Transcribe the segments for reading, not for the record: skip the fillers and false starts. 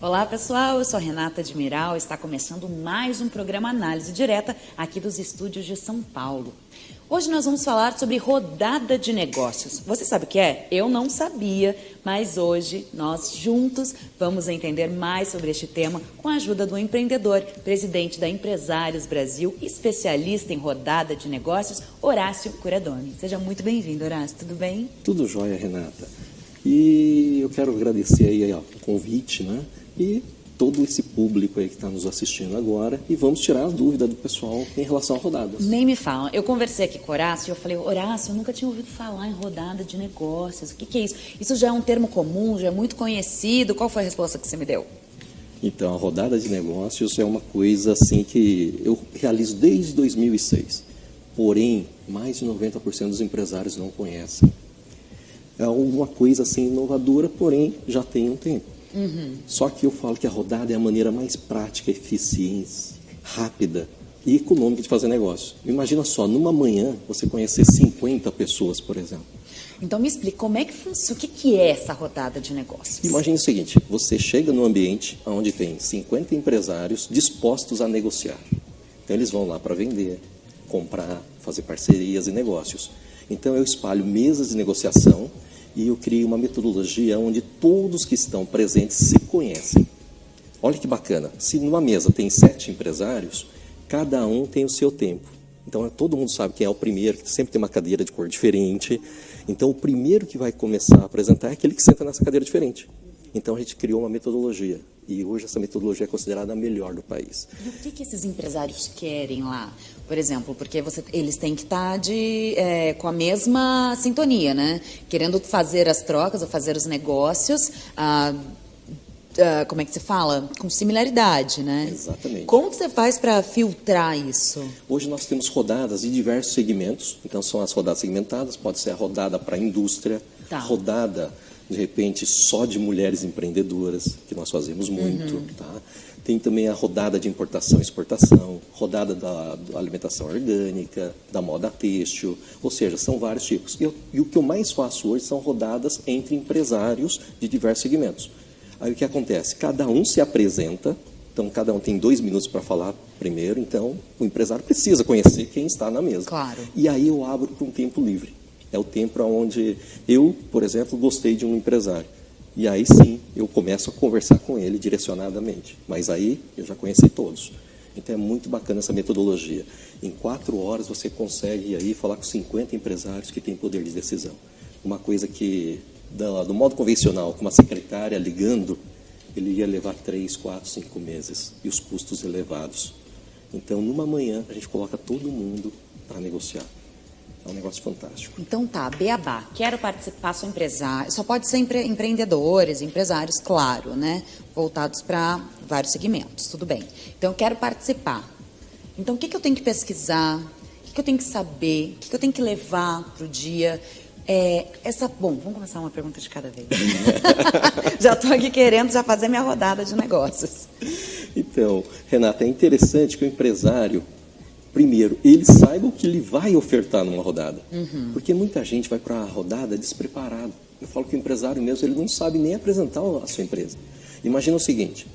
Olá pessoal, eu sou a Renata Admiral, está começando mais um programa Análise Direta aqui dos estúdios de São Paulo. Hoje nós vamos falar sobre rodada de negócios. Você sabe o que é? Eu não sabia, mas hoje nós juntos vamos entender mais sobre este tema com a ajuda do empreendedor, presidente da Empresários Brasil, especialista em rodada de negócios, Horácio Curadoni. Seja muito bem-vindo, Horácio, tudo bem? Tudo jóia, Renata. E eu quero agradecer aí o convite, né? E todo esse público aí que está nos assistindo agora, e vamos tirar a dúvida do pessoal em relação a rodadas. Nem me fala. Eu conversei aqui com o Horácio e eu falei, Horácio, eu nunca tinha ouvido falar em rodada de negócios. O que é isso? Isso já é um termo comum, já é muito conhecido. Qual foi a resposta que você me deu? Então, a rodada de negócios é uma coisa assim que eu realizo desde 2006. Porém, mais de 90% dos empresários não conhecem. É uma coisa assim inovadora, porém já tem um tempo. Só que eu falo que a rodada é a maneira mais prática, eficiente, rápida e econômica de fazer negócio. Imagina só, numa manhã você conhecer 50 pessoas, por exemplo. Então me explica, como é que funciona, o que é essa rodada de negócios? Imagine o seguinte, você chega num ambiente onde tem 50 empresários dispostos a negociar. Então eles vão lá para vender, comprar, fazer parcerias e negócios. Então eu espalho mesas de negociação e eu crio uma metodologia onde todos que estão presentes se conhecem. Olha que bacana, se numa mesa tem 7 empresários, cada um tem o seu tempo. Então todo mundo sabe quem é o primeiro, que sempre tem uma cadeira de cor diferente. Então o primeiro que vai começar a apresentar é aquele que senta nessa cadeira diferente. Então a gente criou uma metodologia e hoje essa metodologia é considerada a melhor do país. E o que esses empresários querem lá? Por exemplo, porque eles têm que estar com a mesma sintonia, né? Querendo fazer as trocas ou fazer os negócios, como é que se fala? Com similaridade, né? Exatamente. Como que você faz para filtrar isso? Hoje nós temos rodadas de diversos segmentos, então são as rodadas segmentadas, pode ser a rodada para a indústria, rodada, de repente, só de mulheres empreendedoras, que nós fazemos muito, tá? Tem também a rodada de importação e exportação, rodada da alimentação orgânica, da moda têxtil, ou seja, são vários tipos. E o que eu mais faço hoje são rodadas entre empresários de diversos segmentos. Aí o que acontece? Cada um se apresenta, então cada um tem 2 minutos para falar primeiro, então o empresário precisa conhecer quem está na mesa. Claro. E aí eu abro para um tempo livre. É o tempo onde eu, por exemplo, gostei de um empresário. E aí sim, eu começo a conversar com ele direcionadamente. Mas aí eu já conheci todos. Então é muito bacana essa metodologia. Em 4 horas você consegue aí falar com 50 empresários que têm poder de decisão. Uma coisa que, do modo convencional, com uma secretária ligando, ele ia levar 3, 4, 5 meses. E os custos elevados. Então, numa manhã, a gente coloca todo mundo para negociar. É um negócio fantástico. Então tá, beabá, quero participar, sou empresário, só pode ser empreendedores, empresários, claro, né? Voltados para vários segmentos, tudo bem. Então eu quero participar. Então o que eu tenho que pesquisar? O que eu tenho que saber? O que eu tenho que levar para o dia? Bom, vamos começar uma pergunta de cada vez. Já estou aqui querendo já fazer minha rodada de negócios. Então, Renata, é interessante que o empresário, primeiro, ele saiba o que ele vai ofertar numa rodada. Porque muita gente vai para a rodada despreparado. Eu falo que o empresário mesmo, ele não sabe nem apresentar a sua empresa. Imagina o seguinte,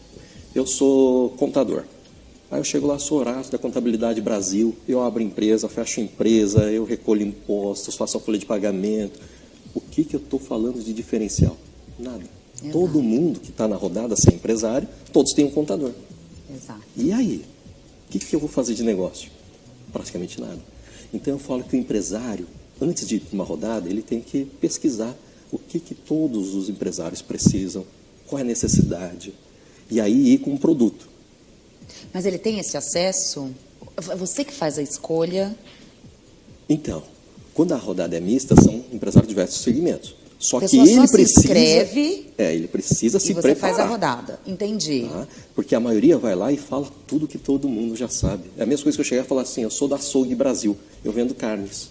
eu sou contador. Aí eu chego lá, sou Horácio da Contabilidade Brasil, eu abro empresa, fecho empresa, eu recolho impostos, faço a folha de pagamento. O que eu estou falando de diferencial? Nada. Exato. Todo mundo que está na rodada, sem empresário, todos têm um contador. Exato. E aí? O que eu vou fazer de negócio? Praticamente nada. Então eu falo que o empresário, antes de ir para uma rodada, ele tem que pesquisar o que todos os empresários precisam, qual é a necessidade, e aí ir com um produto. Mas ele tem esse acesso? Você que faz a escolha? Então, quando a rodada é mista, são empresários de diversos segmentos. Só que ele precisa... se inscreve... ele precisa se preparar. E você faz a rodada, entendi. Tá? Porque a maioria vai lá e fala tudo que todo mundo já sabe. É a mesma coisa que eu chegar e falar assim, eu sou da Açougue Brasil, eu vendo carnes.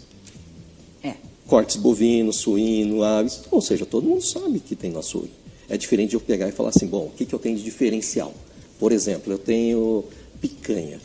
Cortes bovinos, suíno, aves, ou seja, todo mundo sabe que tem no açougue. É diferente de eu pegar e falar assim, bom, o que eu tenho de diferencial? Por exemplo, eu tenho picanha.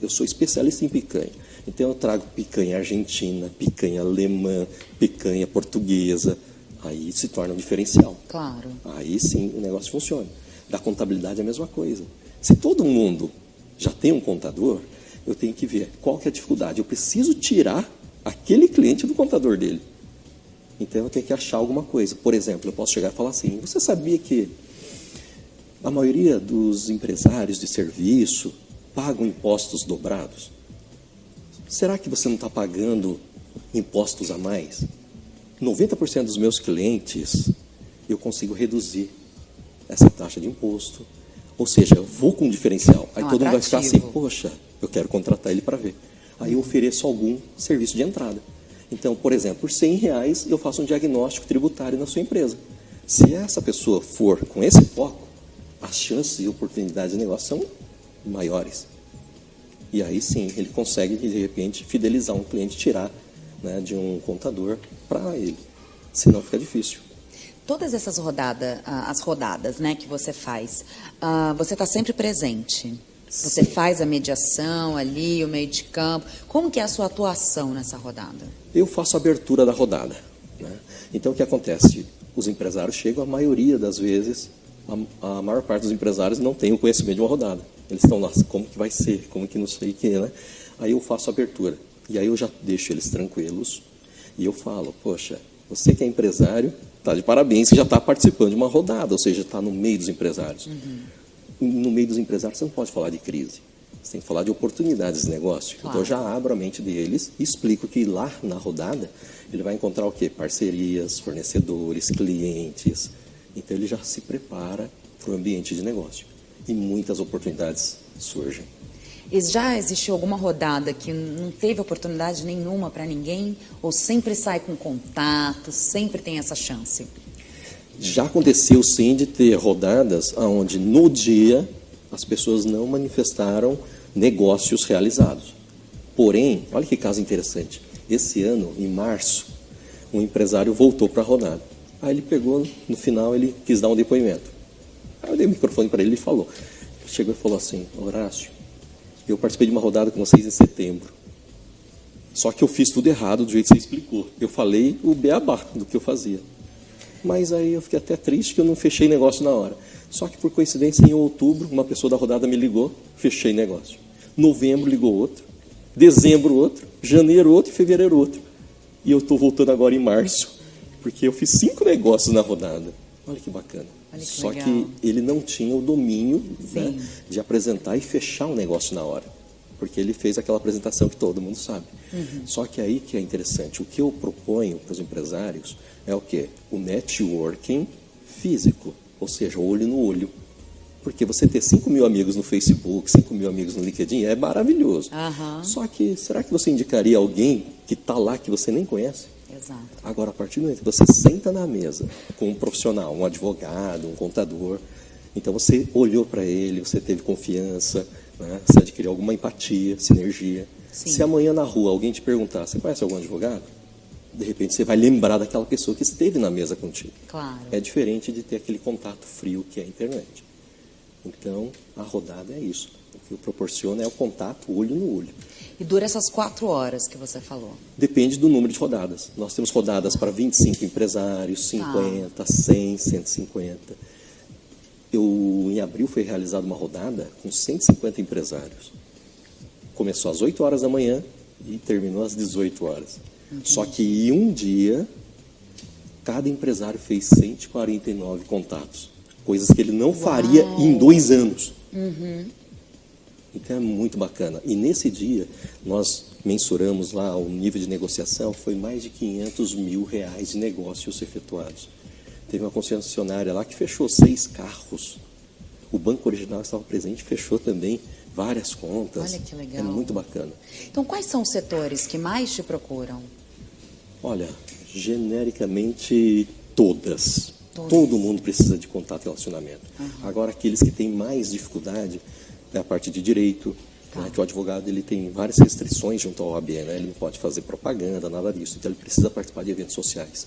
Eu sou especialista em picanha. Então eu trago picanha argentina, picanha alemã, picanha portuguesa. Aí se torna um diferencial. Claro. Aí sim o negócio funciona. Da contabilidade é a mesma coisa. Se todo mundo já tem um contador, eu tenho que ver qual que é a dificuldade. Eu preciso tirar aquele cliente do contador dele. Então eu tenho que achar alguma coisa. Por exemplo, eu posso chegar e falar assim, você sabia que a maioria dos empresários de serviço pagam impostos dobrados? Será que você não está pagando impostos a mais? 90% dos meus clientes, eu consigo reduzir essa taxa de imposto. Ou seja, eu vou com um diferencial. Aí todo mundo vai ficar assim, poxa, eu quero contratar ele para ver. Aí eu ofereço algum serviço de entrada. Então, por exemplo, por R$100 eu faço um diagnóstico tributário na sua empresa. Se essa pessoa for com esse foco, as chances e oportunidades de negócio são maiores. E aí sim, ele consegue, de repente, fidelizar um cliente, tirar, né, de um contador para ele. Senão fica difícil. Todas essas rodadas, as rodadas, né, que você faz, você está sempre presente. Você faz a mediação ali, o meio de campo. Como que é a sua atuação nessa rodada? Eu faço a abertura da rodada, né? Então, o que acontece? Os empresários chegam, a maioria das vezes, a maior parte dos empresários não tem o conhecimento de uma rodada. Eles estão lá, como que vai ser, como que não sei o que, né? Aí eu faço a abertura. E aí eu já deixo eles tranquilos. E eu falo, poxa, você que é empresário, está de parabéns, você já está participando de uma rodada, ou seja, está no meio dos empresários. No meio dos empresários você não pode falar de crise. Você tem que falar de oportunidades de negócio. Claro. Então eu já abro a mente deles e explico que lá na rodada ele vai encontrar o quê? Parcerias, fornecedores, clientes. Então ele já se prepara para o ambiente de negócio. E muitas oportunidades surgem. E já existiu alguma rodada que não teve oportunidade nenhuma para ninguém? Ou sempre sai com contato, sempre tem essa chance? Já aconteceu sim de ter rodadas onde no dia as pessoas não manifestaram negócios realizados. Porém, olha que caso interessante. Esse ano, em março, um empresário voltou para a rodada. Aí ele pegou, no final ele quis dar um depoimento. Aí eu dei o microfone para ele e falou. Ele chegou e falou assim, Horácio, eu participei de uma rodada com vocês em setembro. Só que eu fiz tudo errado do jeito que você explicou. Eu falei o beabá do que eu fazia. Mas aí eu fiquei até triste que eu não fechei negócio na hora. Só que por coincidência, em outubro, uma pessoa da rodada me ligou, fechei negócio. Novembro ligou outro, dezembro outro, janeiro outro e fevereiro outro. E eu estou voltando agora em março, porque eu fiz 5 negócios na rodada. Olha que bacana. Olha que Só legal. que ele não tinha o domínio, né, de apresentar e fechar um negócio na hora. Porque ele fez aquela apresentação que todo mundo sabe. Só que aí que é interessante. O que eu proponho para os empresários é o quê? O networking físico. Ou seja, olho no olho. Porque você ter 5 mil amigos no Facebook, 5 mil amigos no LinkedIn é maravilhoso. Só que, será que você indicaria alguém que está lá que você nem conhece? Exato. Agora, a partir do momento que você senta na mesa com um profissional, um advogado, um contador, então você olhou para ele, você teve confiança, né? Você adquiriu alguma empatia, sinergia. Sim. Se amanhã na rua alguém te perguntar, você conhece algum advogado? De repente você vai lembrar daquela pessoa que esteve na mesa contigo. Claro. É diferente de ter aquele contato frio que é a internet. Então, a rodada é isso. O que eu proporciono é o contato olho no olho. E dura essas 4 horas que você falou? Depende do número de rodadas. Nós temos rodadas para 25 empresários, 50, 100, 150. Em abril foi realizada uma rodada com 150 empresários. Começou às 8 horas da manhã e terminou às 18 horas. Entendi. Só que em um dia, cada empresário fez 149 contatos. Coisas que ele não faria em 2 anos. Então é muito bacana. E nesse dia, nós mensuramos lá o nível de negociação, foi mais de R$500 mil de negócios efetuados. Teve uma concessionária lá que fechou 6 carros. O Banco Original estava presente e fechou também várias contas. Olha que legal. É muito bacana. Então, quais são os setores que mais te procuram? Olha, genericamente todas. Todo mundo precisa de contato e relacionamento. Agora, aqueles que têm mais dificuldade é a parte de direito, né, que o advogado ele tem várias restrições junto ao OAB, né, ele não pode fazer propaganda, nada disso, então ele precisa participar de eventos sociais.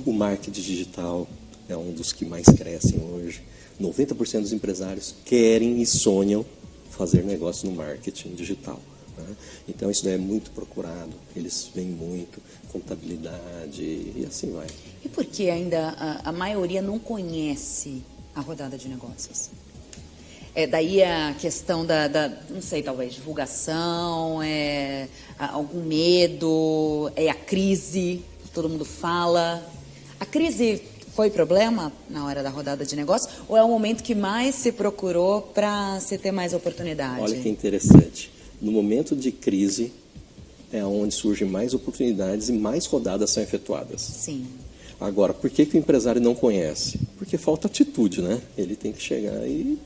O marketing digital é um dos que mais crescem hoje. 90% dos empresários querem e sonham fazer negócio no marketing digital. né? Então, isso daí é muito procurado, eles vêm muito, contabilidade e assim vai. E por que ainda a maioria não conhece a rodada de negócios? Daí a questão não sei, talvez, divulgação, algum medo, a crise, todo mundo fala. A crise foi problema na hora da rodada de negócios ou é o momento que mais se procurou para se ter mais oportunidade? Olha que interessante. No momento de crise é onde surgem mais oportunidades e mais rodadas são efetuadas. Sim. Agora, por que o empresário não conhece? Porque falta atitude, né? Ele tem que chegar e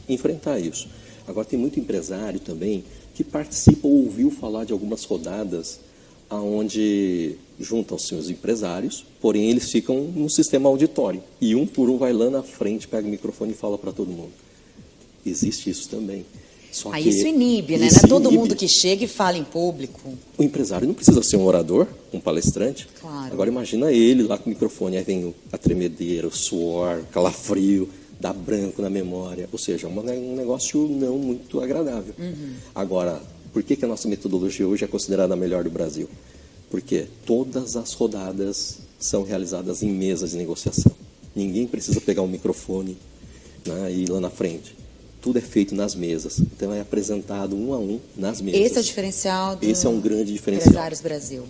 enfrentar isso. Agora, tem muito empresário também que participa ou ouviu falar de algumas rodadas onde juntam-se os empresários, porém eles ficam no sistema auditório. E um por um vai lá na frente, pega o microfone e fala para todo mundo. Existe isso também. Aí isso inibe, né? Não é todo mundo que chega e fala em público. O empresário não precisa ser um orador, um palestrante. Claro. Agora imagina ele lá com o microfone, aí vem a tremedeira, o suor, calafrio, dá branco na memória. Ou seja, um negócio não muito agradável. Uhum. Agora, por que a nossa metodologia hoje é considerada a melhor do Brasil? Porque todas as rodadas são realizadas em mesas de negociação. Ninguém precisa pegar um microfone, né, e ir lá na frente. Tudo é feito nas mesas. Então, é apresentado um a um nas mesas. Esse é o diferencial do Esse é um grande diferencial. Empresários Brasil.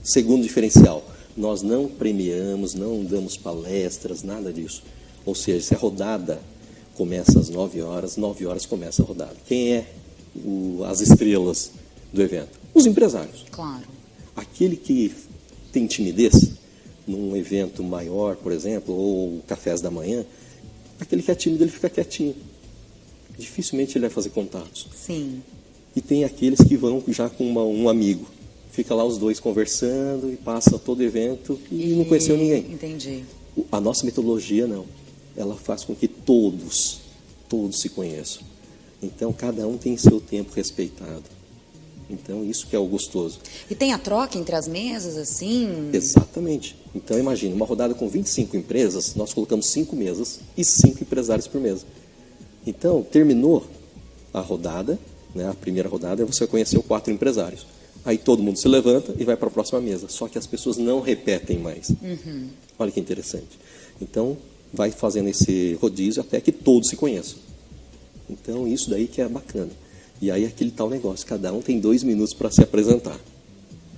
Segundo diferencial, nós não premiamos, não damos palestras, nada disso. Ou seja, se a rodada começa às 9 horas começa a rodada. Quem é as estrelas do evento? Os empresários. Claro. Aquele que tem timidez, num evento maior, por exemplo, ou cafés da manhã, aquele que é tímido, ele fica quietinho. Dificilmente ele vai fazer contatos. Sim. E tem aqueles que vão já com um amigo. Fica lá os dois conversando e passa todo evento e não conheceu ninguém. Entendi. A nossa metodologia não. Ela faz com que todos se conheçam. Então, cada um tem seu tempo respeitado. Então, isso que é o gostoso. E tem a troca entre as mesas, assim? Exatamente. Então, imagine, uma rodada com 25 empresas, nós colocamos 5 mesas e 5 empresários por mesa. Então, terminou a rodada, né, a primeira rodada, você conheceu 4 empresários. Aí todo mundo se levanta e vai para a próxima mesa. Só que as pessoas não repetem mais. Uhum. Olha que interessante. Então, vai fazendo esse rodízio até que todos se conheçam. Então, isso daí que é bacana. E aí, aquele tal negócio, cada um tem 2 minutos para se apresentar.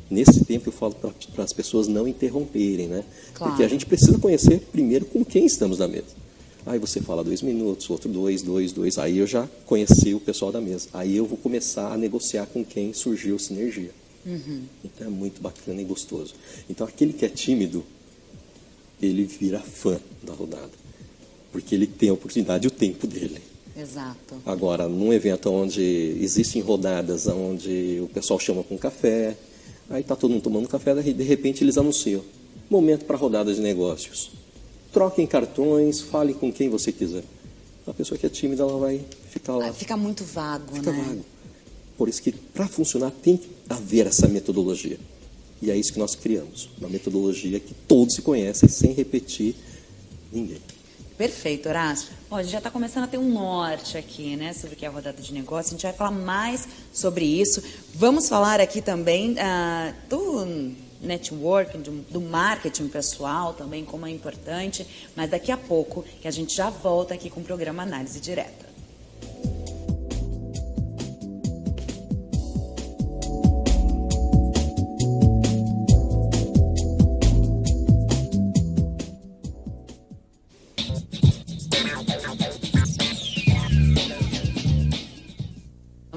Nesse tempo, eu falo para as pessoas não interromperem, né? Claro. Porque a gente precisa conhecer primeiro com quem estamos na mesa. Aí você fala 2 minutos, outro 2. Aí eu já conheci o pessoal da mesa. Aí eu vou começar a negociar com quem surgiu sinergia. Uhum. Então, é muito bacana e gostoso. Então, aquele que é tímido, ele vira fã da rodada. Porque ele tem a oportunidade e o tempo dele. Exato. Agora, num evento onde existem rodadas, onde o pessoal chama para um café, aí está todo mundo tomando café, de repente eles anunciam: momento para rodada de negócios. Troquem cartões, fale com quem você quiser. A pessoa que é tímida, ela vai ficar lá. Fica muito vago, Fica né? vago. Por isso que, para funcionar, tem que haver essa metodologia. E é isso que nós criamos. Uma metodologia que todos se conhecem, sem repetir ninguém. Perfeito, Horácio. Bom, a gente já está começando a ter um norte aqui, né, sobre o que é a rodada de negócio. A gente vai falar mais sobre isso. Vamos falar aqui também do networking, do marketing pessoal também, como é importante. Mas daqui a pouco que a gente já volta aqui com o programa Análise Direta.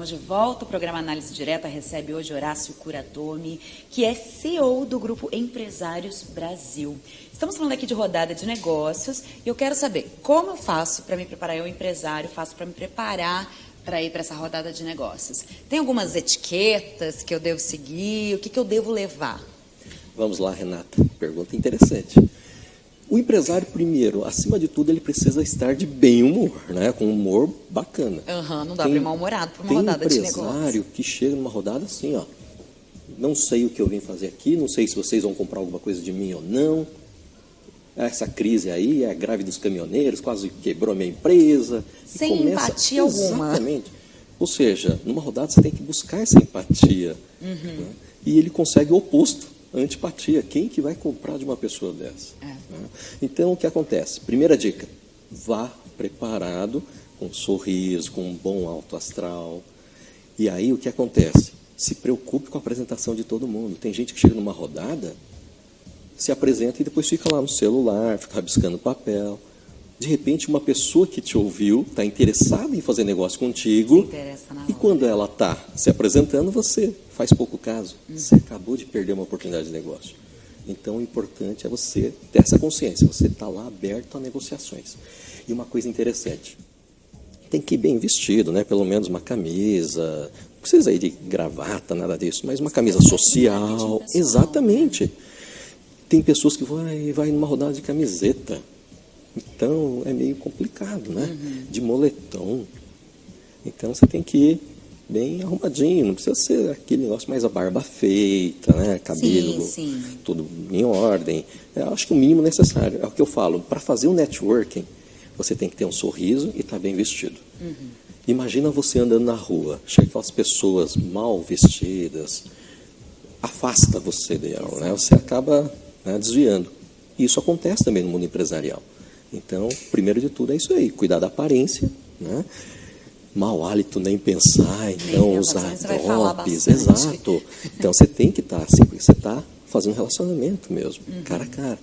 De volta, o programa Análise Direta recebe hoje Horácio Kuradomi, que é CEO do Grupo Empresários Brasil. Estamos falando aqui de rodada de negócios e eu quero saber como eu faço para me preparar, eu empresário, faço para me preparar para ir para essa rodada de negócios. Tem algumas etiquetas que eu devo seguir, o que eu devo levar? Vamos lá, Renata. Pergunta interessante. O empresário, primeiro, acima de tudo, ele precisa estar de bem humor, né? Com um humor bacana. Não dá para ir mal-humorado para uma rodada de negócio. Tem empresário que chega numa rodada assim, ó. Não sei o que eu vim fazer aqui, não sei se vocês vão comprar alguma coisa de mim ou não. Essa crise aí, é a greve dos caminhoneiros, quase quebrou a minha empresa. Sem empatia alguma. Exatamente. Ou seja, numa rodada você tem que buscar essa empatia. Né? E ele consegue o oposto, a antipatia. Quem que vai comprar de uma pessoa dessa? Né? Então, o que acontece? Primeira dica, vá preparado, com um sorriso, com um bom alto astral. E aí, o que acontece? Se preocupe com a apresentação de todo mundo. Tem gente que chega numa rodada, se apresenta e depois fica lá no celular, fica rabiscando papel. De repente, uma pessoa que te ouviu está interessada em fazer negócio contigo, e quando ela está se apresentando, você faz pouco caso. Você acabou de perder uma oportunidade de negócio. Então, o importante é você ter essa consciência, você está lá aberto a negociações. E uma coisa interessante, tem que ir bem vestido, né? Pelo menos uma camisa, não precisa ir de gravata, nada disso, mas uma camisa social. Exatamente. Tem pessoas que vai numa rodada de camiseta. Então, é meio complicado, né? De moletom. Então, você tem que ir bem arrumadinho. Não precisa ser aquele negócio mais a barba feita, né? Cabelo tudo em ordem. Eu acho que o mínimo necessário. É o que eu falo. Para fazer o networking, você tem que ter um sorriso e estar bem vestido. Imagina você andando na rua. Chega aquelas pessoas mal vestidas. Afasta você dela, né? Você acaba, né, desviando. E isso acontece também no mundo empresarial. Então, primeiro de tudo é isso aí, cuidar da aparência, né? Mau hálito nem pensar, então usar golpes, exato. Então você tem que estar assim, porque você está fazendo um relacionamento mesmo, cara a cara.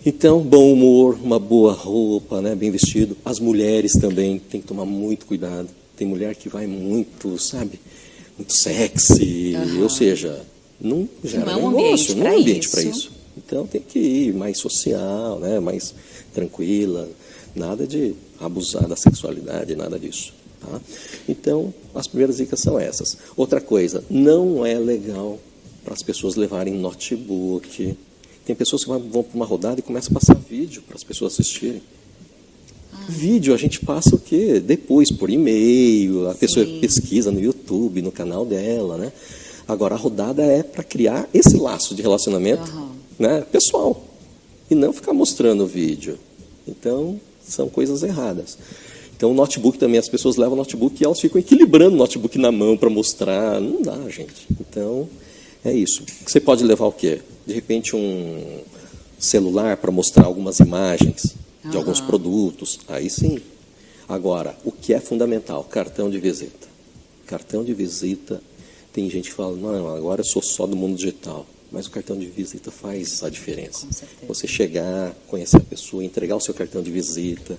Então, bom humor, uma boa roupa, né, bem vestido. As mulheres também tem que tomar muito cuidado. Tem mulher que vai muito, sabe, muito sexy, ou seja, não gera negócio, não é um ambiente para isso. Então tem que ir mais social, né, mais tranquila, nada de abusar da sexualidade, nada disso. Tá? Então, as primeiras dicas são essas. Outra coisa, não é legal para as pessoas levarem notebook. Tem pessoas que vão para uma rodada e começam a passar vídeo para as pessoas assistirem. Vídeo a gente passa o quê? Depois, por e-mail, a pessoa pesquisa no YouTube, no canal dela, né? Agora, a rodada é para criar esse laço de relacionamento, né, pessoal. E não ficar mostrando o vídeo. Então, são coisas erradas. Então, o notebook também, as pessoas levam o notebook e elas ficam equilibrando o notebook na mão para mostrar. Não dá, gente. Então, é isso. Você pode levar o quê? De repente, um celular para mostrar algumas imagens de alguns produtos. Aí sim. Agora, o que é fundamental? Cartão de visita. Cartão de visita, tem gente que fala, não, agora eu sou só do mundo digital. Mas o cartão de visita faz a diferença. Você chegar, conhecer a pessoa, entregar o seu cartão de visita.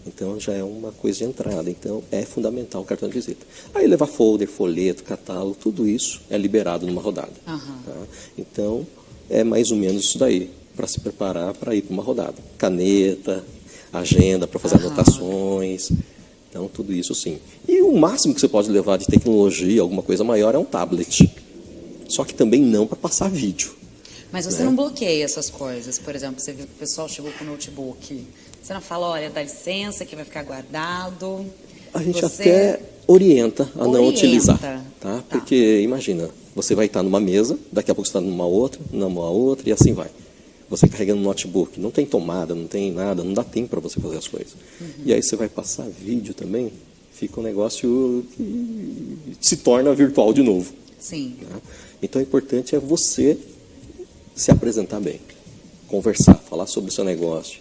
Então, já é uma coisa de entrada. Então, é fundamental o cartão de visita. Aí, levar folder, folheto, catálogo, tudo isso é liberado numa rodada. Tá? Então, é mais ou menos isso daí, para se preparar para ir para uma rodada. Caneta, agenda para fazer anotações. Então, tudo isso sim. E o máximo que você pode levar de tecnologia, alguma coisa maior, é um tablet. Só que também não para passar vídeo. Mas você não bloqueia essas coisas. Por exemplo, você viu que o pessoal chegou com o notebook. Você não fala, olha, dá licença, que vai ficar guardado. A gente até orienta a não utilizar. Tá? Porque, imagina, você vai estar numa mesa, daqui a pouco você está numa outra, e assim vai. Você carregando um notebook, não tem tomada, não tem nada, não dá tempo para você fazer as coisas. E aí você vai passar vídeo também, fica um negócio que se torna virtual de novo. Sim. Tá? Então, o importante é você se apresentar bem, conversar, falar sobre o seu negócio,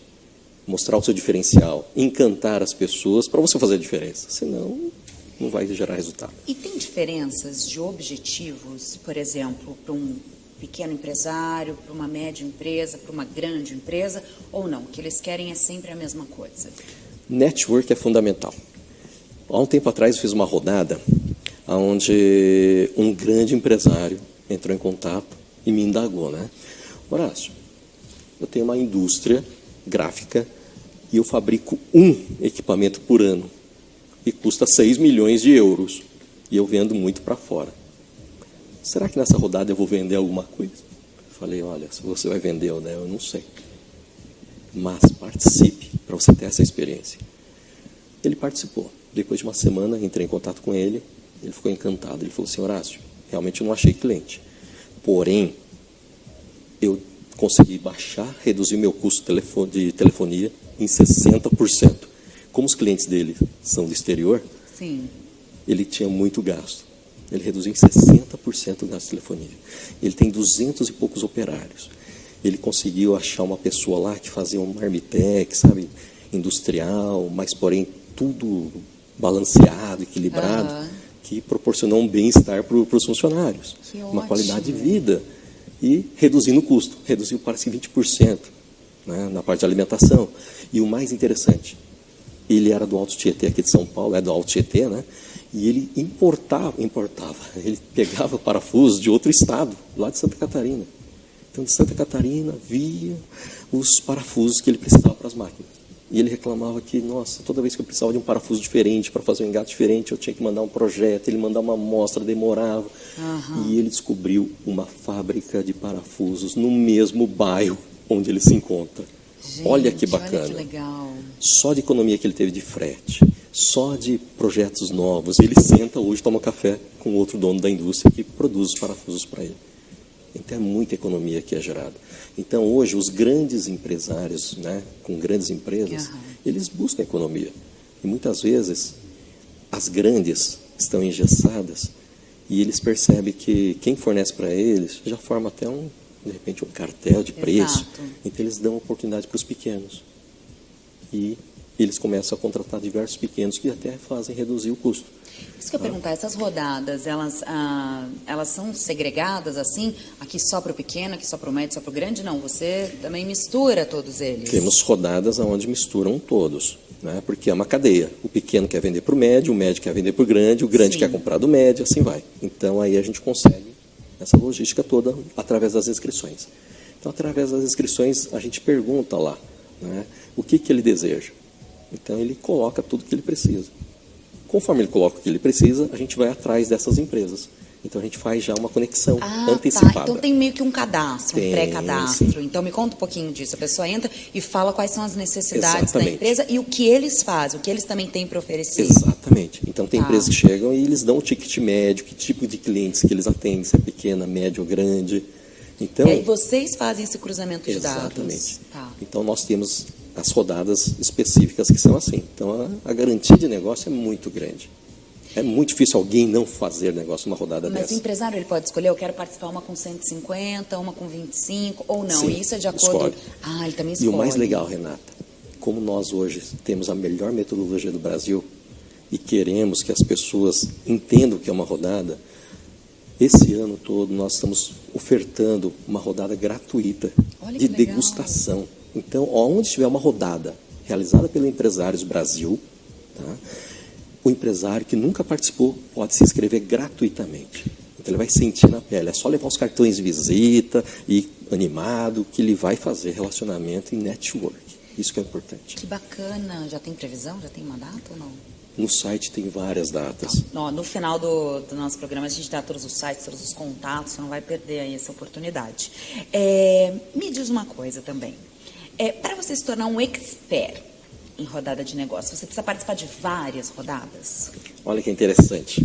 mostrar o seu diferencial, encantar as pessoas para você fazer a diferença. Senão, não vai gerar resultado. E tem diferenças de objetivos, por exemplo, para um pequeno empresário, para uma média empresa, para uma grande empresa, ou não? O que eles querem é sempre a mesma coisa? Network é fundamental. Há um tempo atrás eu fiz uma rodada onde um grande empresário entrou em contato e me indagou, né? Horácio, eu tenho uma indústria gráfica e eu fabrico um equipamento por ano e custa 6 milhões de euros e eu vendo muito para fora. Será que nessa rodada eu vou vender alguma coisa? Eu falei, olha, se você vai vender ou não, eu não sei. Mas participe para você ter essa experiência. Ele participou. Depois de uma semana, entrei em contato com ele, ele ficou encantado. Ele falou assim, Horácio, realmente eu não achei cliente. Porém, eu consegui reduzir meu custo de telefonia em 60%. Como os clientes dele são do exterior, sim, ele tinha muito gasto. Ele reduziu em 60% o gasto de telefonia. Ele tem 200 e poucos operários. Ele conseguiu achar uma pessoa lá que fazia um marmitex, sabe, industrial, mas porém tudo balanceado, equilibrado, que proporcionou um bem-estar para os funcionários, uma qualidade de vida e reduzindo o custo. Reduziu parece que 20%, né, na parte de alimentação. E o mais interessante, ele era do Alto Tietê aqui de São Paulo, é do Alto Tietê, né? E ele importava, ele pegava parafusos de outro estado, lá de Santa Catarina. Então, de Santa Catarina, via os parafusos que ele precisava para as máquinas. E ele reclamava que, nossa, toda vez que eu precisava de um parafuso diferente, para fazer um engate diferente, eu tinha que mandar um projeto, ele mandava uma amostra, demorava. E ele descobriu uma fábrica de parafusos no mesmo bairro onde ele se encontra. Gente, olha que bacana. Olha que legal. Só de economia que ele teve de frete, só de projetos novos. Ele senta hoje, toma café com outro dono da indústria que produz os parafusos para ele. Então é muita economia que é gerada. Então hoje os grandes empresários, né, com grandes empresas, eles buscam economia. E muitas vezes as grandes estão engessadas e eles percebem que quem fornece para eles já forma até de repente um cartel de preço. Então eles dão oportunidade para os pequenos. E eles começam a contratar diversos pequenos que até fazem reduzir o custo. Isso que eu ia perguntar, essas rodadas, elas são segregadas assim? Aqui só para o pequeno, aqui só para o médio, só para o grande? Não, você também mistura todos eles? Temos rodadas onde misturam todos, né? Porque é uma cadeia. O pequeno quer vender para o médio quer vender para o grande quer comprar do médio, assim vai. Então aí a gente consegue essa logística toda através das inscrições. Então, através das inscrições, a gente pergunta lá, né, o que ele deseja. Então, ele coloca tudo que ele precisa. Conforme ele coloca o que ele precisa, a gente vai atrás dessas empresas. Então, a gente faz já uma conexão antecipada. Tá. Então, tem meio que um cadastro, um pré-cadastro. Então, me conta um pouquinho disso. A pessoa entra e fala quais são as necessidades da empresa e o que eles fazem, o que eles também têm para oferecer. Exatamente. Então, tem empresas que chegam e eles dão o ticket médio, que tipo de clientes que eles atendem, se é pequena, média ou grande. Então, e vocês fazem esse cruzamento de dados. Exatamente. Então, nós temos as rodadas específicas que são assim. Então, a garantia de negócio é muito grande. É muito difícil alguém não fazer negócio numa rodada dessa. Mas o empresário ele pode escolher, eu quero participar uma com 150, uma com 25, ou não? Sim, isso é de acordo... escolhe. Ele também escolhe. E o mais legal, Renata, como nós hoje temos a melhor metodologia do Brasil e queremos que as pessoas entendam o que é uma rodada, esse ano todo nós estamos ofertando uma rodada gratuita de degustação. Então, onde tiver uma rodada realizada pelo Empresários Brasil, tá? O empresário que nunca participou pode se inscrever gratuitamente. Então, ele vai sentir na pele. É só levar os cartões de visita e animado que ele vai fazer relacionamento e network. Isso que é importante. Que bacana. Já tem previsão? Já tem uma data ou não? No site tem várias datas. No final do nosso programa, a gente dá todos os sites, todos os contatos. Você não vai perder aí essa oportunidade. Me diz uma coisa também. Para você se tornar um expert em rodada de negócio, você precisa participar de várias rodadas? Olha que interessante.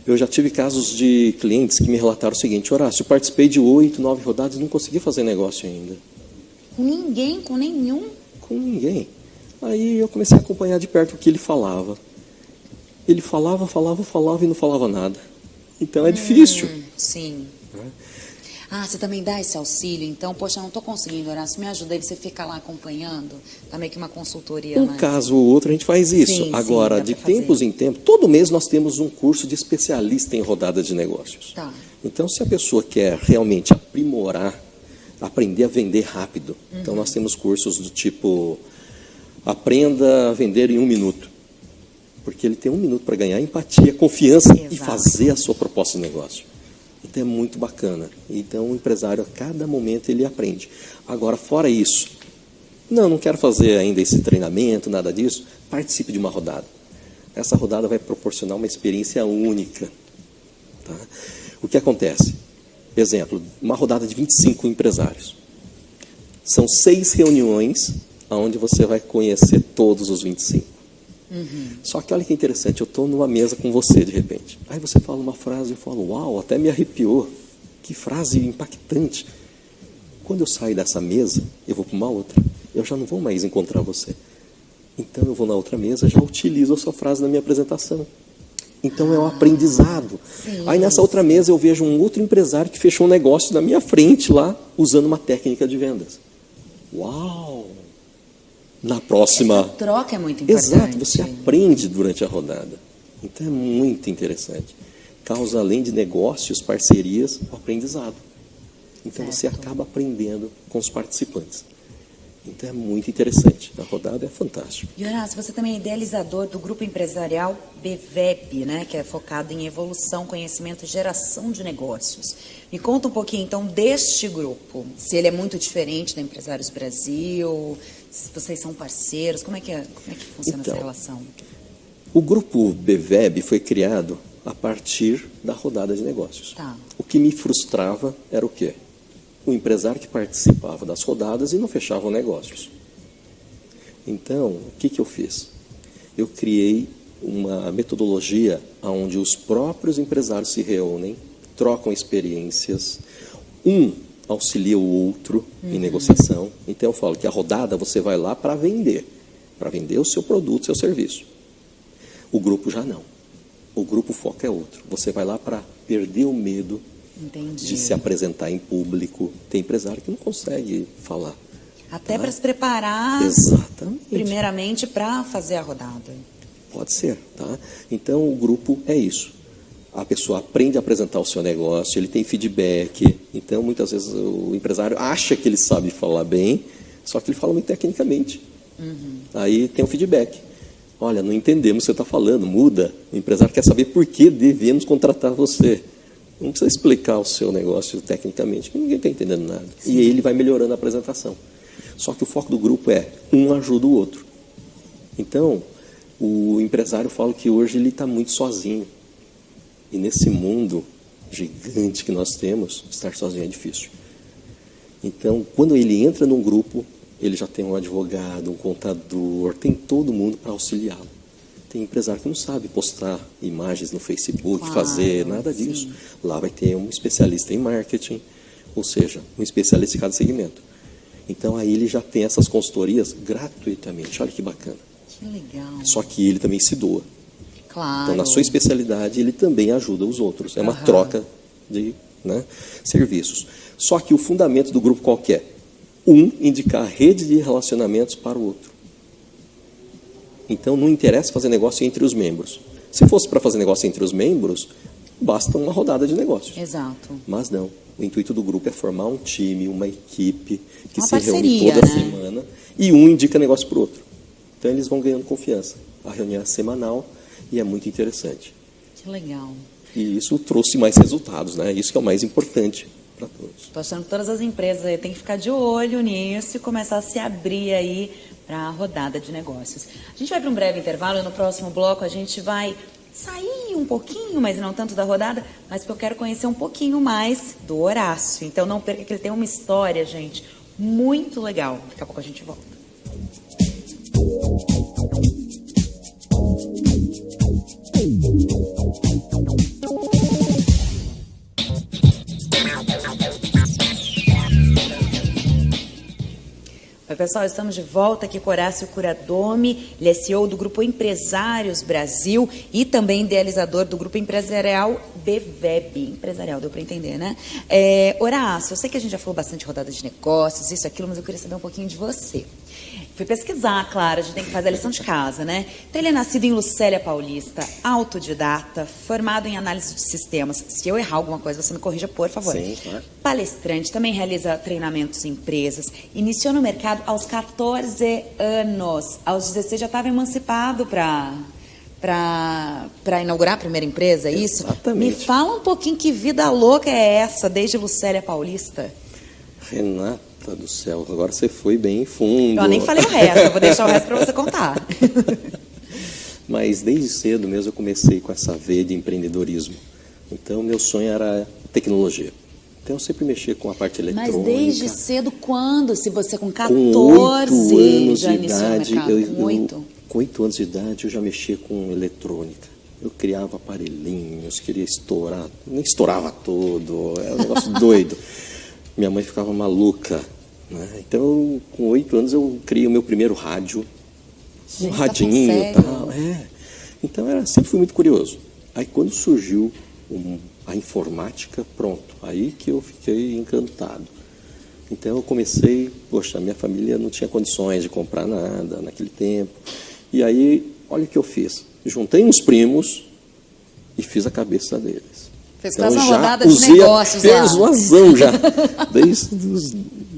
Eu já tive casos de clientes que me relataram o seguinte: Horácio, eu participei de 8, 9 rodadas e não consegui fazer negócio ainda. Com ninguém? Com nenhum? Com ninguém. Aí eu comecei a acompanhar de perto o que ele falava. Ele falava e não falava nada. Então é difícil. Sim. Você também dá esse auxílio, então, poxa, eu não estou conseguindo, Horácio, me ajuda, aí você fica lá acompanhando, tá meio que uma consultoria. Um caso ou outro a gente faz isso. Sim, agora, de tempos em tempos, todo mês nós temos um curso de especialista em rodada de negócios. Tá. Então, se a pessoa quer realmente aprimorar, aprender a vender rápido, então nós temos cursos do tipo, aprenda a vender em 1 minuto. Porque ele tem 1 minuto para ganhar empatia, confiança e fazer a sua proposta de negócio. Então é muito bacana. Então o empresário, a cada momento, ele aprende. Agora, fora isso, não quero fazer ainda esse treinamento, nada disso, participe de uma rodada. Essa rodada vai proporcionar uma experiência única. Tá? O que acontece? Exemplo, uma rodada de 25 empresários. São 6 reuniões onde você vai conhecer todos os 25. Só que olha que interessante, eu estou numa mesa com você de repente. Aí você fala uma frase e eu falo, uau, até me arrepiou. Que frase impactante. Quando eu saio dessa mesa, eu vou para uma outra. Eu já não vou mais encontrar você. Então eu vou na outra mesa, já utilizo a sua frase na minha apresentação. Então é um aprendizado. Sim. Aí nessa outra mesa eu vejo um outro empresário que fechou um negócio na minha frente lá, usando uma técnica de vendas. Uau! Na próxima... Essa troca é muito importante. Exato, você aprende durante a rodada. Então é muito interessante. Causa, além de negócios, parcerias, o aprendizado. Então certo. Você acaba aprendendo com os participantes. Então é muito interessante. A rodada é fantástica. E Horácio, você também é idealizador do grupo empresarial BVEB, né, que é focado em evolução, conhecimento e geração de negócios. Me conta um pouquinho, então, deste grupo. Se ele é muito diferente da Empresários Brasil, se vocês são parceiros, como é que funciona essa relação? O grupo BVEB foi criado a partir da rodada de negócios. Tá. O que me frustrava era o quê? O empresário que participava das rodadas e não fechava negócios. Então, o que eu fiz? Eu criei uma metodologia onde os próprios empresários se reúnem, trocam experiências, um auxilia o outro em negociação. Então, eu falo que a rodada você vai lá para vender o seu produto, seu serviço. O grupo já não. O grupo foco é outro. Você vai lá para perder o medo de se apresentar em público. Tem empresário que não consegue falar. Até para se preparar, exatamente, primeiramente, para fazer a rodada. Pode ser, tá? Então, o grupo é isso. A pessoa aprende a apresentar o seu negócio, ele tem feedback. Então, muitas vezes, o empresário acha que ele sabe falar bem, só que ele fala muito tecnicamente. Aí tem o feedback. Olha, não entendemos o que você está falando, muda. O empresário quer saber por que devemos contratar você. Não precisa explicar o seu negócio tecnicamente, que ninguém está entendendo nada. Sim. E ele vai melhorando a apresentação. Só que o foco do grupo é um ajuda o outro. Então, o empresário fala que hoje ele está muito sozinho. E nesse mundo gigante que nós temos, estar sozinho é difícil. Então, quando ele entra num grupo, ele já tem um advogado, um contador, tem todo mundo para auxiliá-lo. Tem empresário que não sabe postar imagens no Facebook, fazer nada disso. Sim. Lá vai ter um especialista em marketing, ou seja, um especialista em cada segmento. Então, aí ele já tem essas consultorias gratuitamente. Olha que bacana. Que legal. Só que ele também se doa. Claro. Então, na sua especialidade, ele também ajuda os outros. É uma troca de serviços. Só que o fundamento do grupo qual que é? Um indicar a rede de relacionamentos para o outro. Então, não interessa fazer negócio entre os membros. Se fosse para fazer negócio entre os membros, basta uma rodada de negócios. Exato. Mas não. O intuito do grupo é formar um time, uma equipe que uma se reúne toda semana e um indica negócio para o outro. Então, eles vão ganhando confiança. A reunião é semanal e é muito interessante. Que legal. E isso trouxe mais resultados, né? Isso que é o mais importante para todos. Estou achando que todas as empresas aí têm que ficar de olho nisso e começar a se abrir aí para a rodada de negócios. A gente vai para um breve intervalo e no próximo bloco a gente vai sair um pouquinho, mas não tanto da rodada, mas porque eu quero conhecer um pouquinho mais do Horácio. Então não perca que ele tem uma história, gente, muito legal. Daqui a pouco a gente volta. Oi, pessoal, estamos de volta aqui com Horácio Kuradomi, ele é CEO do Grupo Empresários Brasil e também idealizador do Grupo Empresarial BVEB. Empresarial, deu para entender, né? Horácio, eu sei que a gente já falou bastante de rodada de negócios, isso, aquilo, mas eu queria saber um pouquinho de você. Fui pesquisar, claro, a gente tem que fazer a lição de casa, né? Então, ele é nascido em Lucélia Paulista, autodidata, formado em análise de sistemas. Se eu errar alguma coisa, você me corrija, por favor. Sim, claro. Palestrante, também realiza treinamentos em empresas. Iniciou no mercado aos 14 anos. Aos 16 já estava emancipado para inaugurar a primeira empresa, é isso? Exatamente. Me fala um pouquinho que vida louca é essa, desde Lucélia Paulista. Renata do céu, agora você foi bem fundo. Eu nem falei o resto, eu vou deixar o resto para você contar. Mas desde cedo mesmo eu comecei com essa veia de empreendedorismo. Então, meu sonho era tecnologia. Então, eu sempre mexia com a parte eletrônica. Mas desde cedo, quando? Se você com 14 com 8 anos já de iniciou idade, no mercado? Com 8? Com 8 anos de idade, eu já mexia com eletrônica. Eu criava aparelhinhos, queria estourar. Nem estourava todo, era um negócio doido. Minha mãe ficava maluca, né? Então, com 8 anos, eu criei o meu primeiro rádio. Um radinho e tal. Então, sempre fui muito curioso. Aí quando surgiu a informática, pronto, aí que eu fiquei encantado. Então eu comecei, poxa, minha família não tinha condições de comprar nada naquele tempo. E aí, olha o que eu fiz. Juntei uns primos e fiz a cabeça deles. Fez quase uma rodada de negócios lá. Persuasão já.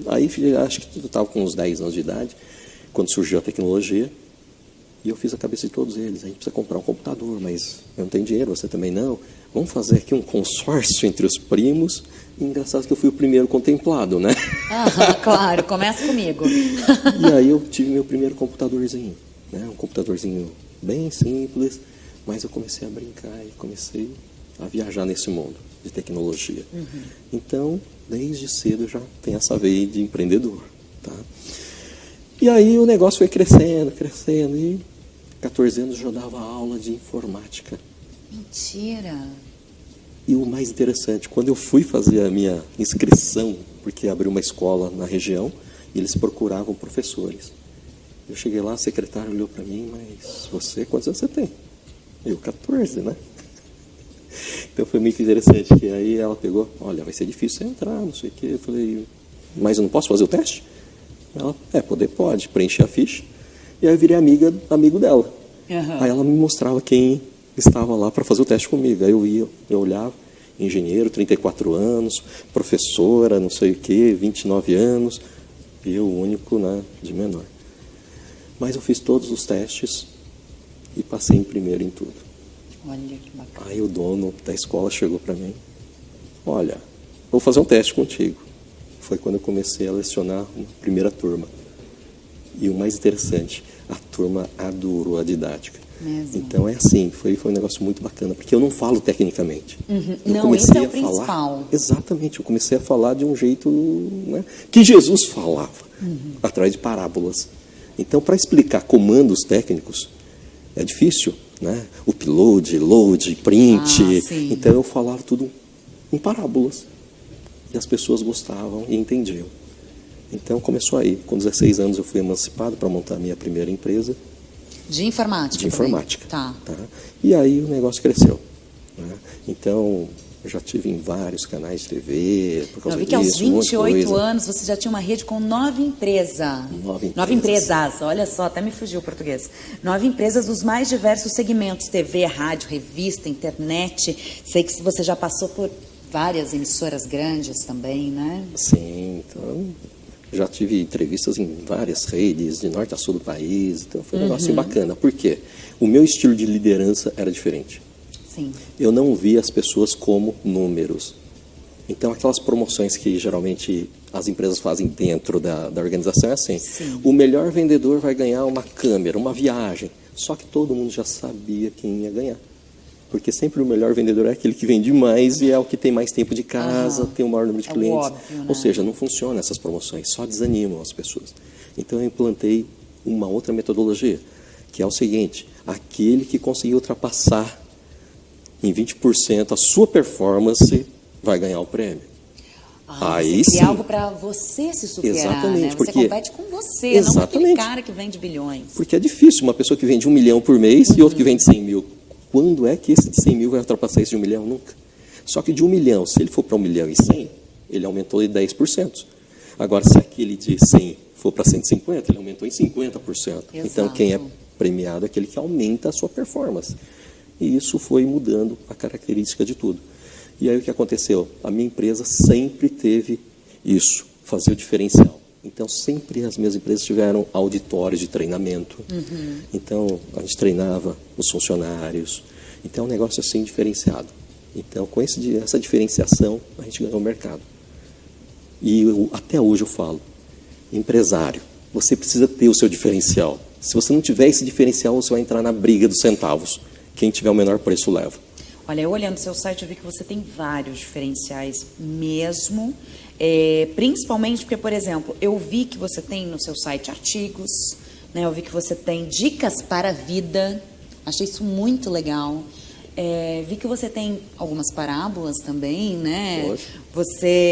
Aí acho que eu estava com uns 10 anos de idade, quando surgiu a tecnologia. E eu fiz a cabeça de todos eles. A gente precisa comprar um computador, mas eu não tenho dinheiro, você também não. Vamos fazer aqui um consórcio entre os primos. E engraçado que eu fui o primeiro contemplado, né? Claro, começa comigo. E aí eu tive meu primeiro computadorzinho, né? Um computadorzinho bem simples, mas eu comecei a brincar e comecei a viajar nesse mundo de tecnologia. Então, desde cedo eu já tenho essa veia de empreendedor, tá? E aí o negócio foi crescendo, e 14 anos eu já dava aula de informática. Mentira! E o mais interessante, quando eu fui fazer a minha inscrição, porque abriu uma escola na região, e eles procuravam professores. Eu cheguei lá, a secretária olhou para mim, mas você, quantos anos você tem? Eu, 14, né? Então foi muito interessante, que aí ela pegou, olha, vai ser difícil você entrar, não sei o quê. Eu falei, mas eu não posso fazer o teste? Ela, pode, preencher a ficha. E aí eu virei amigo dela. Aí ela me mostrava quem estava lá para fazer o teste comigo. Aí eu olhava, engenheiro, 34 anos, professora, não sei o quê, 29 anos, e eu o único, né, de menor. Mas eu fiz todos os testes e passei em primeiro em tudo. Olha que bacana. Aí o dono da escola chegou para mim, olha, vou fazer um teste contigo. Foi quando eu comecei a lecionar uma primeira turma. E o mais interessante, a turma adorou a didática. Mesmo. Então é assim, foi um negócio muito bacana, porque eu não falo tecnicamente. Não, esse é o principal. Exatamente, eu comecei a falar de um jeito, né, que Jesus falava, através de parábolas. Então, para explicar comandos técnicos, é difícil, né? Upload, load, print. Então eu falava tudo em parábolas. E as pessoas gostavam e entendiam. Então começou aí. Com 16 anos eu fui emancipado para montar a minha primeira empresa. De informática? De informática. Tá. E aí o negócio cresceu, né? Então eu já tive em vários canais de TV. Por causa eu vi que disso, aos 28 anos você já tinha uma rede com 9 empresas. 9 empresas. Olha só, até me fugiu o português. 9 empresas dos mais diversos segmentos: TV, rádio, revista, internet. Sei que você já passou por várias emissoras grandes também, né? Sim, então já tive entrevistas em várias redes, de norte a sul do país, então foi um negócio bacana. Por quê? O meu estilo de liderança era diferente. Sim. Eu não via as pessoas como números. Então, aquelas promoções que geralmente as empresas fazem dentro da organização é assim. Sim. O melhor vendedor vai ganhar uma câmera, uma viagem. Só que todo mundo já sabia quem ia ganhar. Porque sempre o melhor vendedor é aquele que vende mais e é o que tem mais tempo de casa, tem o maior número de clientes. Óbvio, né? Ou seja, não funcionam essas promoções, só desanimam as pessoas. Então eu implantei uma outra metodologia, que é o seguinte: aquele que conseguir ultrapassar em 20% a sua performance vai ganhar o prêmio. Aí você cria algo para você se superar. Exatamente, né? Você porque compete com você, não com aquele cara que vende bilhões. Porque é difícil uma pessoa que vende 1 milhão por mês e outro que vende 100 mil. Quando é que esse de 100 mil vai ultrapassar esse de 1 milhão? Nunca. Só que de 1 milhão, se ele for para 1 milhão e 100, ele aumentou em 10%. Agora, se aquele de 100 for para 150, ele aumentou em 50%. Exato. Então, quem é premiado é aquele que aumenta a sua performance. E isso foi mudando a característica de tudo. E aí o que aconteceu? A minha empresa sempre teve isso, fazer o diferencial. Então, sempre as minhas empresas tiveram auditórios de treinamento. Então, a gente treinava os funcionários. Então, é um negócio assim diferenciado. Então, com essa diferenciação, a gente ganhou o mercado. E até hoje eu falo, empresário, você precisa ter o seu diferencial. Se você não tiver esse diferencial, você vai entrar na briga dos centavos. Quem tiver o menor preço leva. Olha, eu olhando o seu site, eu vi que você tem vários diferenciais mesmo. Principalmente porque, por exemplo, eu vi que você tem no seu site artigos, né? Eu vi que você tem dicas para a vida. Achei isso muito legal. Vi que você tem algumas parábolas também, né?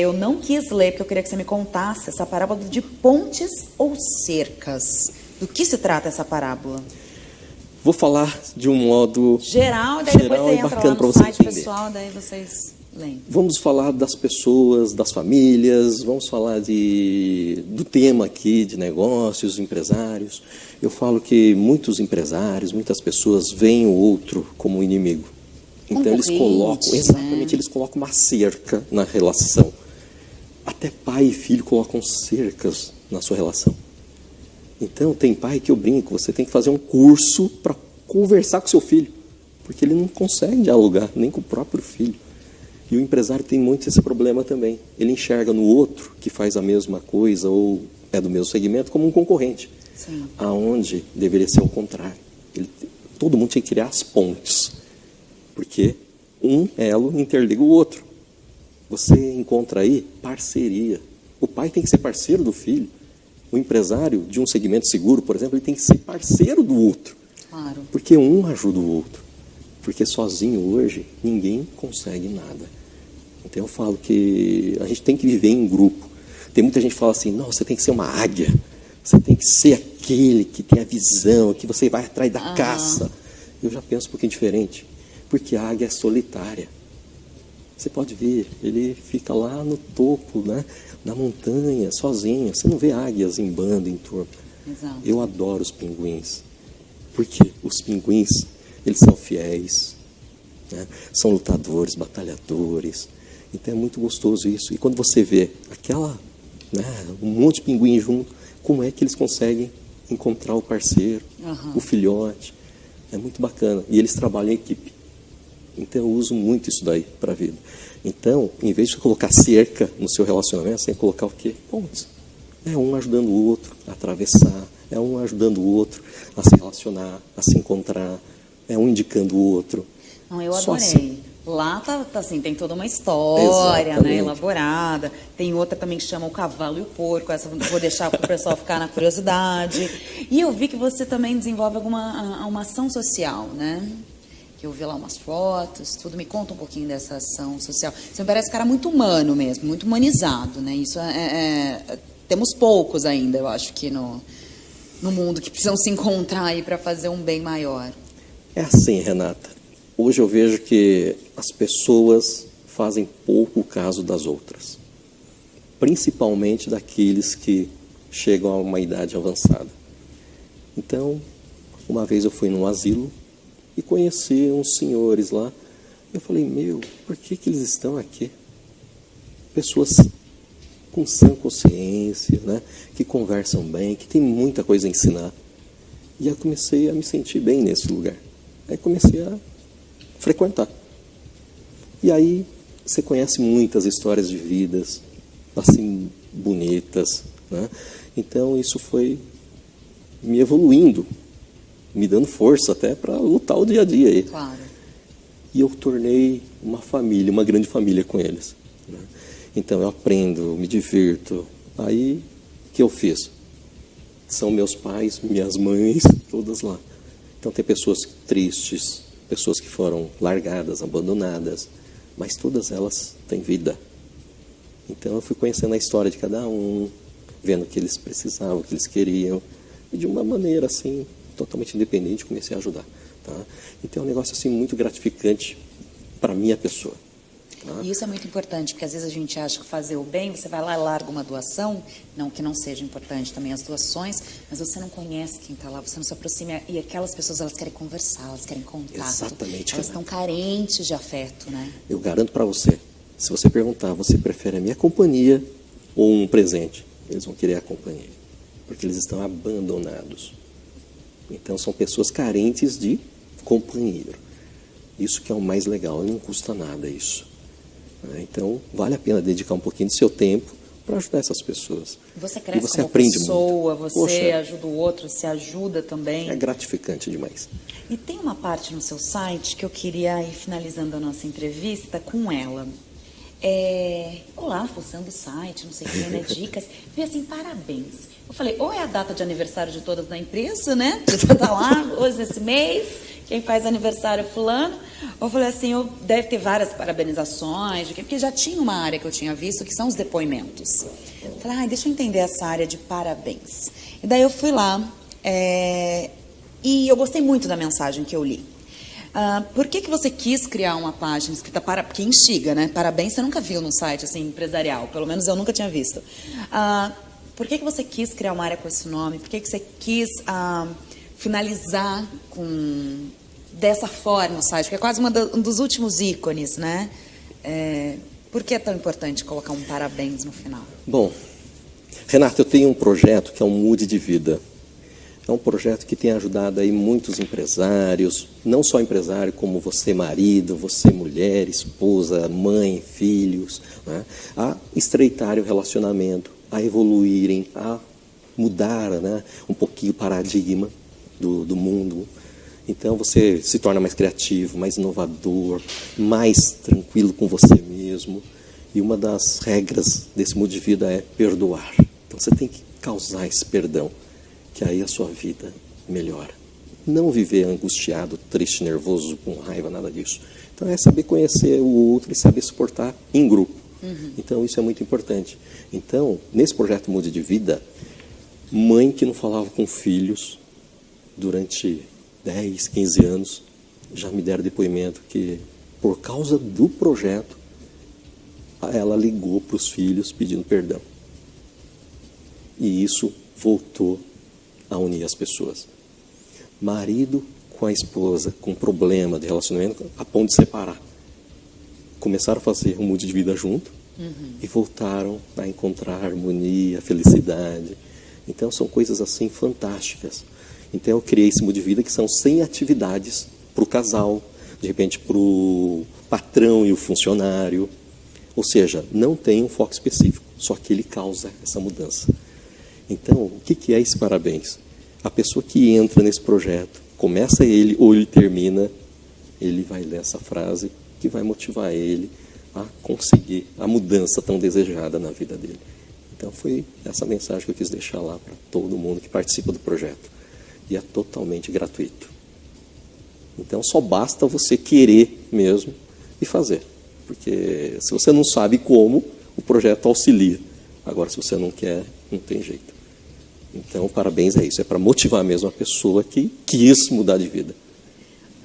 Eu não quis ler, porque eu queria que você me contasse essa parábola de pontes ou cercas. Do que se trata essa parábola? Vou falar de um modo geral, e daí geral depois você e entra bacana lá para no você site entender. pessoal, daí vocês leem. Vamos falar das pessoas, das famílias, vamos falar do tema aqui, de negócios, empresários. Eu falo que muitos empresários, muitas pessoas veem o outro como um inimigo. Então eles colocam, exatamente, eles colocam uma cerca na relação. Até pai e filho colocam cercas na sua relação. Então tem pai que eu brinco, você tem que fazer um curso para conversar com seu filho, porque ele não consegue dialogar nem com o próprio filho. E o empresário tem muito esse problema também. Ele enxerga no outro que faz a mesma coisa ou é do mesmo segmento como um concorrente. Sim. Aonde deveria ser o contrário. Todo mundo tinha que criar as pontes, porque um elo interliga o outro. Você encontra aí parceria. O pai tem que ser parceiro do filho. O empresário de um segmento seguro, por exemplo, ele tem que ser parceiro do outro. Claro. Porque um ajuda o outro. Porque sozinho hoje ninguém consegue nada. Então eu falo que a gente tem que viver em grupo. Tem muita gente que fala assim, não, você tem que ser uma águia. Você tem que ser aquele que tem a visão, que você vai atrás da caça. Eu já penso um pouquinho diferente. Porque a águia é solitária. Você pode ver, ele fica lá no topo, né, na montanha, sozinho. Você não vê águias em bando, em turma. Exato. Eu adoro os pinguins. Porque os pinguins, eles são fiéis, né, são lutadores, batalhadores. Então é muito gostoso isso. E quando você vê um monte de pinguim junto, como é que eles conseguem encontrar o parceiro, o filhote? É muito bacana. E eles trabalham em equipe. Então eu uso muito isso daí para a vida. Então, em vez de colocar cerca no seu relacionamento, você tem que colocar o quê? Pontes. É um ajudando o outro a atravessar, é um ajudando o outro a se relacionar, a se encontrar, é um indicando o outro. Não, eu Só adorei. assim. Lá tá assim, tem toda uma história, né, Exatamente. elaborada. Tem outra também que chama O Cavalo e o Porco. Essa eu vou deixar para o pessoal ficar na curiosidade. E eu vi que você também desenvolve uma ação social, né? Que eu vi lá umas fotos, tudo. Me conta um pouquinho dessa ação social. Você me parece um cara muito humano mesmo, muito humanizado, né? Isso temos poucos ainda, eu acho, que no mundo que precisam se encontrar aí para fazer um bem maior. É assim, Renata. Hoje eu vejo que as pessoas fazem pouco caso das outras. Principalmente daqueles que chegam a uma idade avançada. Então, uma vez eu fui num asilo e conheci uns senhores lá. Eu falei, por que eles estão aqui? Pessoas com sã consciência, né? Que conversam bem, que têm muita coisa a ensinar. E eu comecei a me sentir bem nesse lugar. Aí comecei a frequentar. E aí você conhece muitas histórias de vidas, assim, bonitas, né? Então isso foi me evoluindo, me dando força até para lutar o dia a dia aí. Claro. E eu tornei uma família, uma grande família com eles, né? Então eu aprendo, me divirto. Aí o que eu fiz? São meus pais, minhas mães, todas lá. Então tem pessoas tristes, pessoas que foram largadas, abandonadas, mas todas elas têm vida. Então eu fui conhecendo a história de cada um, vendo o que eles precisavam, o que eles queriam, e de uma maneira assim, totalmente independente, comecei a ajudar. Tá? Então é um negócio assim muito gratificante para a minha pessoa. Tá? E isso é muito importante, porque às vezes a gente acha que fazer o bem, você vai lá e larga uma doação, não que não seja importante também as doações, mas você não conhece quem está lá, você não se aproxima, e aquelas pessoas, elas querem conversar, elas querem contato. Exatamente. Elas estão carentes de afeto, né? Eu garanto para você, se você perguntar, você prefere a minha companhia ou um presente? Eles vão querer a companhia, porque eles estão abandonados. Então são pessoas carentes de companheiro. Isso que é o mais legal, não custa nada isso. Então, vale a pena dedicar um pouquinho do seu tempo para ajudar essas pessoas. Você cresce e você como aprende pessoa, muito. você Poxa, ajuda o outro, se ajuda também. é gratificante demais. E tem uma parte no seu site que eu queria ir finalizando a nossa entrevista com ela. Olá, fuçando o site, não sei o que, né, dicas. Vi assim, parabéns. Eu falei, ou é a data de aniversário de todas da empresa, né? Você tá lá, hoje esse mês, quem faz aniversário é fulano. Eu falei assim, deve ter várias parabenizações, porque já tinha uma área que eu tinha visto, que são os depoimentos. Eu falei, deixa eu entender essa área de parabéns. E daí eu fui lá, E eu gostei muito da mensagem que eu li. Por que você quis criar uma página escrita para... Porque instiga, né? Parabéns, você nunca viu num site assim, empresarial. Pelo menos eu nunca tinha visto. Por que você quis criar uma área com esse nome? Por que você quis finalizar dessa forma o site? Porque é quase um dos últimos ícones, né? Por que é tão importante colocar um parabéns no final? Bom, Renata, eu tenho um projeto que é um Mude de Vida. É um projeto que tem ajudado aí muitos empresários, não só empresário, como você marido, você mulher, esposa, mãe, filhos, né, a estreitarem o relacionamento, a evoluírem, a mudar, né, um pouquinho o paradigma do mundo. Então você se torna mais criativo, mais inovador, mais tranquilo com você mesmo. E uma das regras desse Mude de Vida é perdoar. Então você tem que causar esse perdão, que aí a sua vida melhora. Não viver angustiado, triste, nervoso, com raiva, nada disso. Então é saber conhecer o outro e saber suportar em grupo. Então isso é muito importante. Então, nesse projeto Mude de Vida, mãe que não falava com filhos durante 10, 15 anos, já me deram depoimento que, por causa do projeto, ela ligou para os filhos pedindo perdão. E isso voltou a unir as pessoas. Marido com a esposa, com problema de relacionamento, a ponto de separar. Começaram a fazer um Mude de Vida junto e voltaram a encontrar harmonia, felicidade. Então são coisas assim fantásticas. Então eu criei esse Mude de Vida que são 100 atividades para o casal, de repente para o patrão e o funcionário. Ou seja, não tem um foco específico, só que ele causa essa mudança. Então, o que é esse parabéns? A pessoa que entra nesse projeto, começa ele ou ele termina, ele vai ler essa frase que vai motivar ele a conseguir a mudança tão desejada na vida dele. Então, foi essa mensagem que eu quis deixar lá para todo mundo que participa do projeto. E é totalmente gratuito. Então, só basta você querer mesmo e fazer. Porque se você não sabe como, o projeto auxilia. Agora, se você não quer, não tem jeito. Então, parabéns a isso. É para motivar mesmo a pessoa que quis mudar de vida.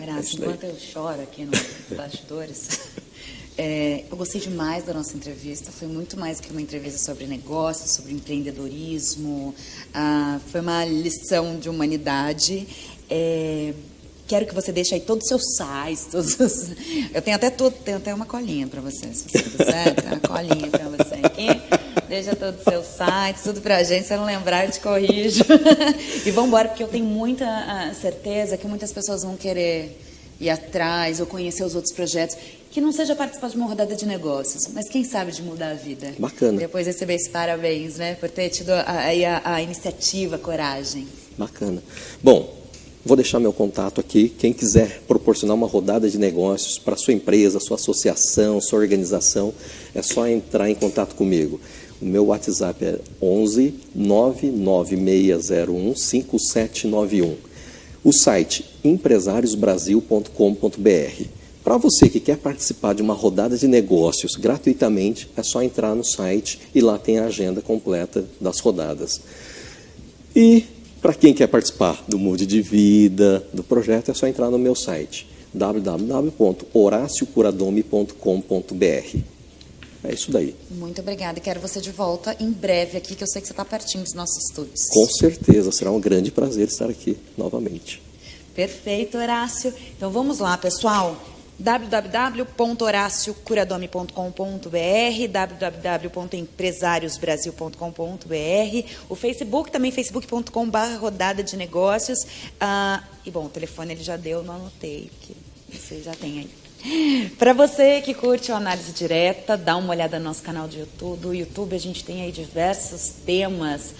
Horácio, enquanto eu choro aqui nos bastidores, eu gostei demais da nossa entrevista. Foi muito mais do que uma entrevista sobre negócios, sobre empreendedorismo. Foi uma lição de humanidade. Quero que você deixe aí todos os seus sites. Eu tenho até uma colinha para você, se você quiser. Tem uma colinha para você aqui. Deixa todos os seus sites, tudo para a gente. Se eu não lembrar, eu te corrijo. E vamos embora, porque eu tenho muita certeza que muitas pessoas vão querer ir atrás ou conhecer os outros projetos. Que não seja participar de uma rodada de negócios, mas quem sabe de mudar a vida. Bacana. Depois receber esse parabéns, né? Por ter tido a iniciativa, a coragem. Bacana. Bom, vou deixar meu contato aqui. Quem quiser proporcionar uma rodada de negócios para sua empresa, sua associação, sua organização, é só entrar em contato comigo. O meu WhatsApp é 11 99601 5791. O site empresariosbrasil.com.br. Para você que quer participar de uma rodada de negócios gratuitamente, é só entrar no site e lá tem a agenda completa das rodadas. E para quem quer participar do Mude de Vida, do projeto, é só entrar no meu site www.horaciocuradomi.com.br. É isso daí. Muito obrigada. E quero você de volta em breve aqui, que eu sei que você está pertinho dos nossos estúdios. Com certeza, será um grande prazer estar aqui novamente. Perfeito, Horácio. Então vamos lá, pessoal. www.horaciocuradomi.com.br, www.empresariosbrasil.com.br, o Facebook também, facebook.com/rodada de negócios. E bom, o telefone ele já deu, não anotei, porque você já tem aí. Para você que curte a análise direta, dá uma olhada no nosso canal de YouTube. Do YouTube a gente tem aí diversos temas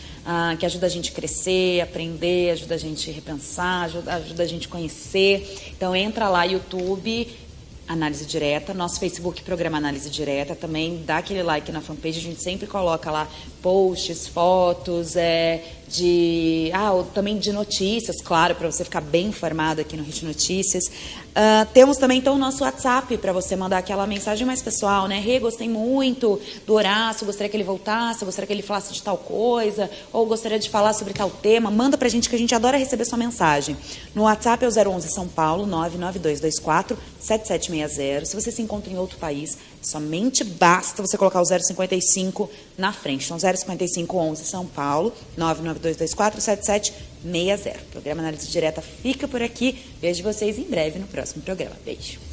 que ajudam a gente a crescer, aprender, ajuda a gente a repensar, ajuda a gente a conhecer. Então entra lá, YouTube, Análise Direta, nosso Facebook, Programa Análise Direta, também dá aquele like na fanpage, a gente sempre coloca lá posts, fotos também de notícias, claro, para você ficar bem informado aqui no Hit Notícias. Temos também, então, o nosso WhatsApp para você mandar aquela mensagem mais pessoal, né? Gostei muito do Horácio, gostaria que ele voltasse, gostaria que ele falasse de tal coisa, ou gostaria de falar sobre tal tema. Manda para a gente, que a gente adora receber sua mensagem. No WhatsApp é o 011 São Paulo, 99224-7760. Se você se encontra em outro país, somente basta você colocar o 055 na frente. Então, 055 11 São Paulo, 99224-7760. O programa Análise Direta fica por aqui. Vejo vocês em breve no próximo programa. Beijo.